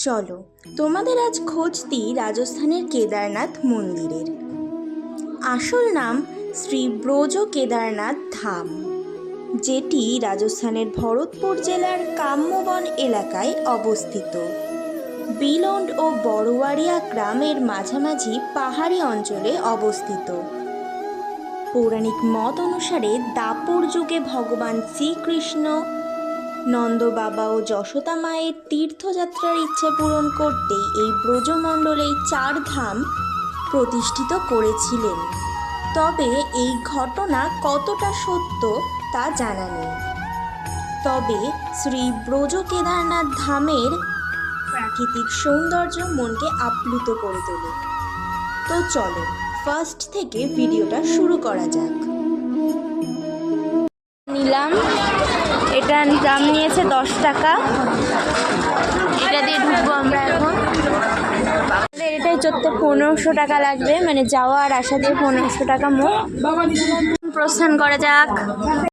চলো তোমাদের আজ খোঁজ দিই রাজস্থানের কেদারনাথ মন্দিরের। আসল নাম শ্রী ব্রজ কেদারনাথ ধাম, যেটি রাজস্থানের ভরতপুর জেলার কাম্যবন এলাকায় অবস্থিত। বিলন্ড ও বড়োয়ারিয়া গ্রামের মাঝামাঝি পাহাড়ি অঞ্চলে অবস্থিত। পৌরাণিক মত অনুসারে দাপর যুগে ভগবান শ্রীকৃষ্ণ নন্দ বাবা ও যশোদা মায়ের তীর্থযাত্রার ইচ্ছে পূরণ করতেই এই ব্রজমণ্ডলে 4 ধাম প্রতিষ্ঠিত করেছিলেন। তবে এই ঘটনা কতটা সত্য তা জানা নেই। তবে শ্রী ব্রজ কেদারনাথ ধামের প্রাকৃতিক সৌন্দর্য মনকে আপ্লুত করে তোলে। তো চলো ফার্স্ট থেকে ভিডিওটা শুরু করা যাক। নিলাম, এটার দাম নিয়েছে 10 টাকা। এটা দিয়ে ঢুকবো আমরা এখন। এটাই চড়তে 1500 টাকা লাগবে, মানে যাওয়া আর আসা দিয়ে 1500 টাকা মোট। প্রস্থান করা যাক।